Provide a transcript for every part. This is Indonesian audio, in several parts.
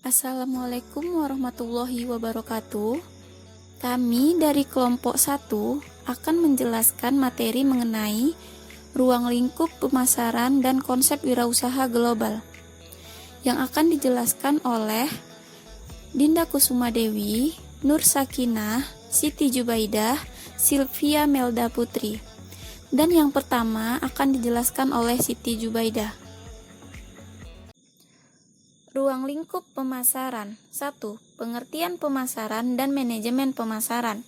Assalamualaikum warahmatullahi wabarakatuh. Kami dari kelompok 1 akan menjelaskan materi mengenai ruang lingkup pemasaran dan konsep wirausaha global yang akan dijelaskan oleh Dinda Kusuma Dewi, Nur Sakinah, Siti Jubaidah, Sylvia Melda Putri. Dan yang pertama akan dijelaskan oleh Siti Jubaidah. Ruang lingkup pemasaran. 1. Pengertian pemasaran dan manajemen pemasaran.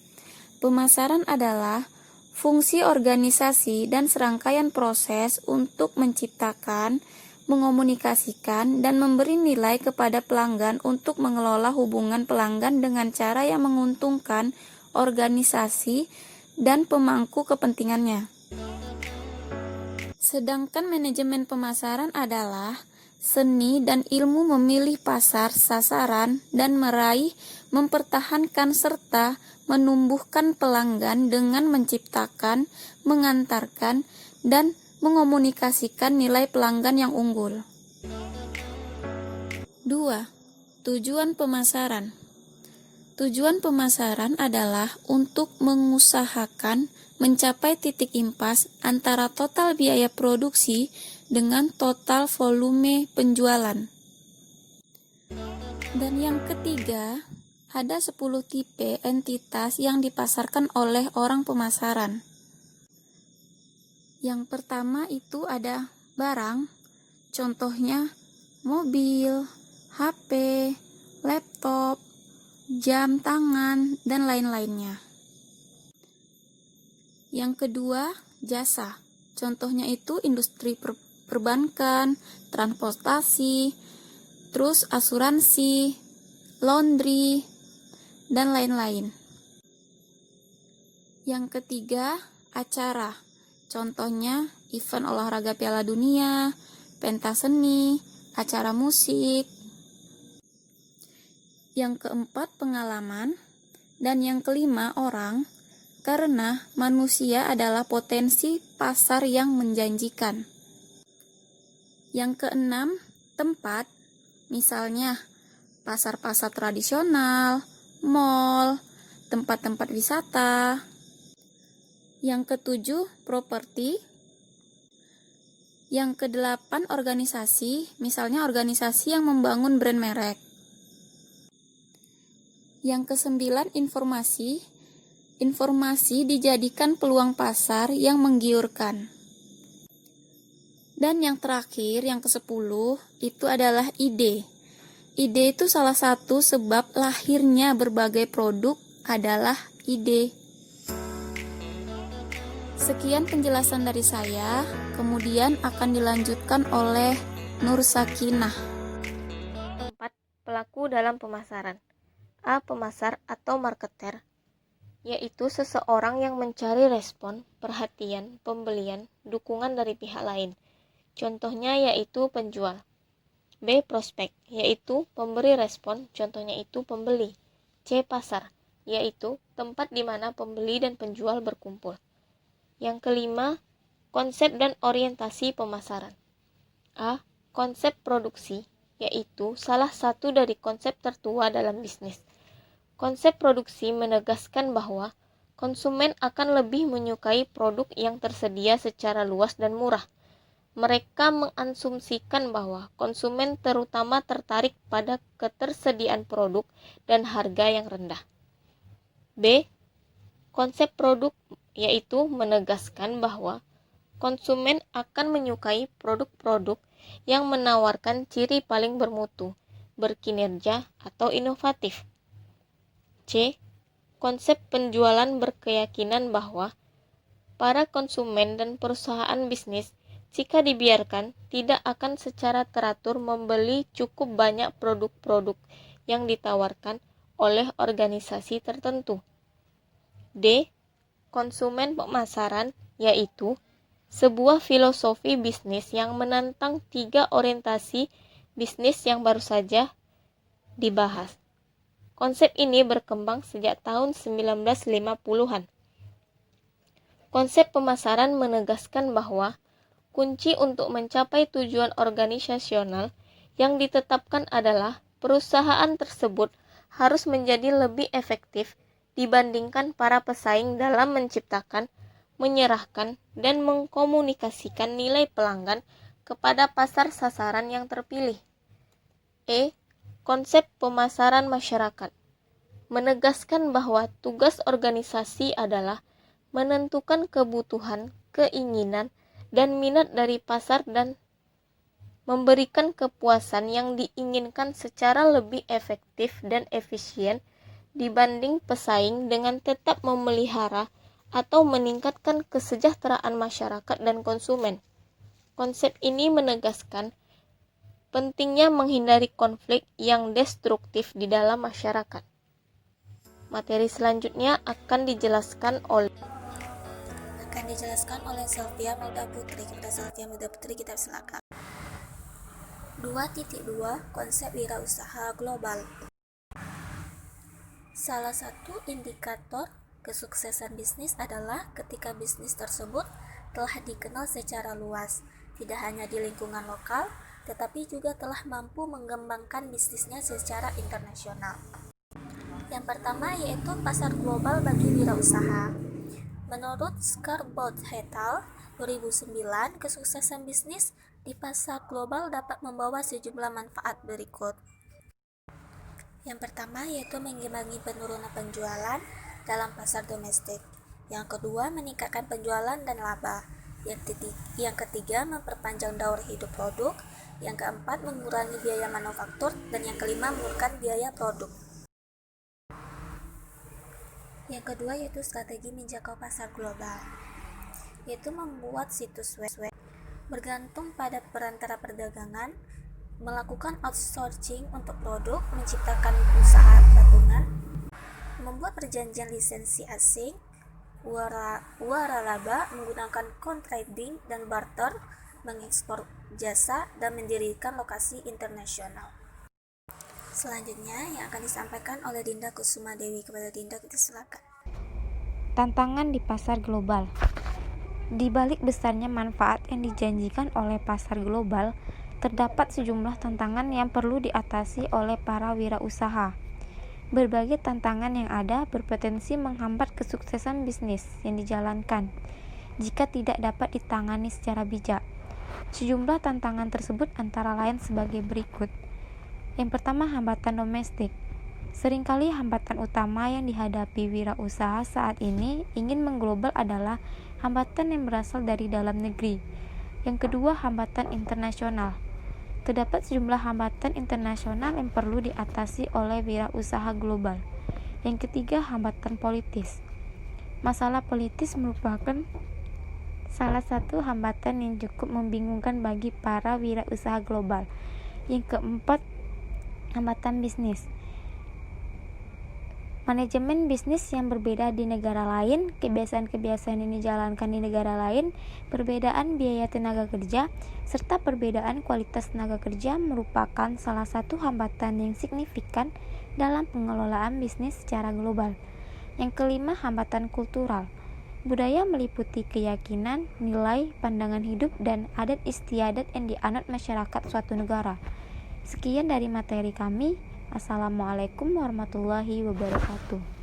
Pemasaran adalah fungsi organisasi dan serangkaian proses untuk menciptakan, mengomunikasikan, dan memberi nilai kepada pelanggan untuk mengelola hubungan pelanggan dengan cara yang menguntungkan organisasi dan pemangku kepentingannya. Sedangkan manajemen pemasaran adalah seni dan ilmu memilih pasar sasaran dan meraih, mempertahankan serta menumbuhkan pelanggan dengan menciptakan, mengantarkan, dan mengomunikasikan nilai pelanggan yang unggul. 2. Tujuan pemasaran. Tujuan pemasaran adalah untuk mengusahakan mencapai titik impas antara total biaya produksi dengan total volume penjualan. Dan yang ketiga, ada 10 tipe entitas yang dipasarkan oleh orang pemasaran. Yang pertama itu ada barang, contohnya mobil, HP, laptop, jam tangan, dan lain-lainnya. Yang kedua, jasa. Contohnya itu industri perbankan, transportasi, terus asuransi, laundry, dan lain-lain. Yang ketiga, acara. Contohnya event olahraga Piala Dunia, pentas seni, acara musik. Yang keempat, pengalaman. Dan yang kelima, orang. Karena manusia adalah potensi pasar yang menjanjikan. Yang keenam, tempat, misalnya pasar-pasar tradisional, mall, tempat-tempat wisata. Yang ketujuh, properti. Yang kedelapan, organisasi, misalnya organisasi yang membangun brand merek. Yang kesembilan, informasi. Informasi dijadikan peluang pasar yang menggiurkan. Dan yang terakhir, yang ke-10, itu adalah ide. Ide itu salah satu sebab lahirnya berbagai produk adalah ide. Sekian penjelasan dari saya, kemudian akan dilanjutkan oleh Nur Sakinah. 4. Pelaku dalam pemasaran. A. Pemasar atau marketer, yaitu seseorang yang mencari respon, perhatian, pembelian, dukungan dari pihak lain. Contohnya yaitu penjual. B. Prospek, yaitu pemberi respon, contohnya itu pembeli. C. Pasar, yaitu tempat di mana pembeli dan penjual berkumpul. Yang kelima, konsep dan orientasi pemasaran. A. Konsep produksi, yaitu salah satu dari konsep tertua dalam bisnis. Konsep produksi menegaskan bahwa konsumen akan lebih menyukai produk yang tersedia secara luas dan murah. Mereka mengasumsikan bahwa konsumen terutama tertarik pada ketersediaan produk dan harga yang rendah. B. Konsep produk, yaitu menegaskan bahwa konsumen akan menyukai produk-produk yang menawarkan ciri paling bermutu, berkinerja, atau inovatif. C. Konsep penjualan berkeyakinan bahwa para konsumen dan perusahaan bisnis, jika dibiarkan, tidak akan secara teratur membeli cukup banyak produk-produk yang ditawarkan oleh organisasi tertentu. D. Konsumen pemasaran, yaitu sebuah filosofi bisnis yang menantang 3 orientasi bisnis yang baru saja dibahas. Konsep ini berkembang sejak tahun 1950-an. Konsep pemasaran menegaskan bahwa kunci untuk mencapai tujuan organisasional yang ditetapkan adalah perusahaan tersebut harus menjadi lebih efektif dibandingkan para pesaing dalam menciptakan, menyerahkan, dan mengkomunikasikan nilai pelanggan kepada pasar sasaran yang terpilih. Konsep pemasaran masyarakat menegaskan bahwa tugas organisasi adalah menentukan kebutuhan, keinginan, dan minat dari pasar dan memberikan kepuasan yang diinginkan secara lebih efektif dan efisien dibanding pesaing dengan tetap memelihara atau meningkatkan kesejahteraan masyarakat dan konsumen. Konsep ini menegaskan pentingnya menghindari konflik yang destruktif di dalam masyarakat. Materi selanjutnya akan dijelaskan oleh Sylvia Melda Putri. Kepada Sylvia Melda Putri kita silakan. 2.2 Konsep wirausaha global. Salah satu indikator kesuksesan bisnis adalah ketika bisnis tersebut telah dikenal secara luas, tidak hanya di lingkungan lokal, tetapi juga telah mampu mengembangkan bisnisnya secara internasional. Yang pertama yaitu pasar global bagi wirausaha. Menurut Scarbolt et al. 2009, kesuksesan bisnis di pasar global dapat membawa sejumlah manfaat berikut. Yang pertama yaitu mengimbangi penurunan penjualan dalam pasar domestik. Yang kedua, meningkatkan penjualan dan laba. Yang ketiga, memperpanjang daur hidup produk. Yang keempat, mengurangi biaya manufaktur. Dan yang kelima, menurunkan biaya produk. Yang kedua yaitu strategi menjangkau pasar global, yaitu membuat situs web bergantung pada perantara perdagangan, melakukan outsourcing untuk produk, menciptakan usaha patungan, membuat perjanjian lisensi asing, waralaba, menggunakan contracting dan barter, mengekspor jasa, dan mendirikan lokasi internasional. Selanjutnya yang akan disampaikan oleh Dinda Kusuma Dewi. Kepada Dinda kita silakan. Tantangan di pasar global. Di balik besarnya manfaat yang dijanjikan oleh pasar global, terdapat sejumlah tantangan yang perlu diatasi oleh para wirausaha. Berbagai tantangan yang ada berpotensi menghambat kesuksesan bisnis yang dijalankan jika tidak dapat ditangani secara bijak. Sejumlah tantangan tersebut antara lain sebagai berikut. Yang pertama, hambatan domestik. Seringkali hambatan utama yang dihadapi wirausaha saat ini ingin mengglobal adalah hambatan yang berasal dari dalam negeri. Yang kedua, hambatan internasional. Terdapat sejumlah hambatan internasional yang perlu diatasi oleh wirausaha global. Yang ketiga, hambatan politis. Masalah politis merupakan salah satu hambatan yang cukup membingungkan bagi para wirausaha global. Yang keempat, hambatan bisnis. Manajemen bisnis yang berbeda di negara lain, kebiasaan-kebiasaan yang dijalankan di negara lain, perbedaan biaya tenaga kerja, serta perbedaan kualitas tenaga kerja merupakan salah satu hambatan yang signifikan dalam pengelolaan bisnis secara global. Yang kelima, hambatan kultural. Budaya meliputi keyakinan, nilai, pandangan hidup, dan adat istiadat yang dianut masyarakat suatu negara. Sekian dari materi kami. Assalamualaikum warahmatullahi wabarakatuh.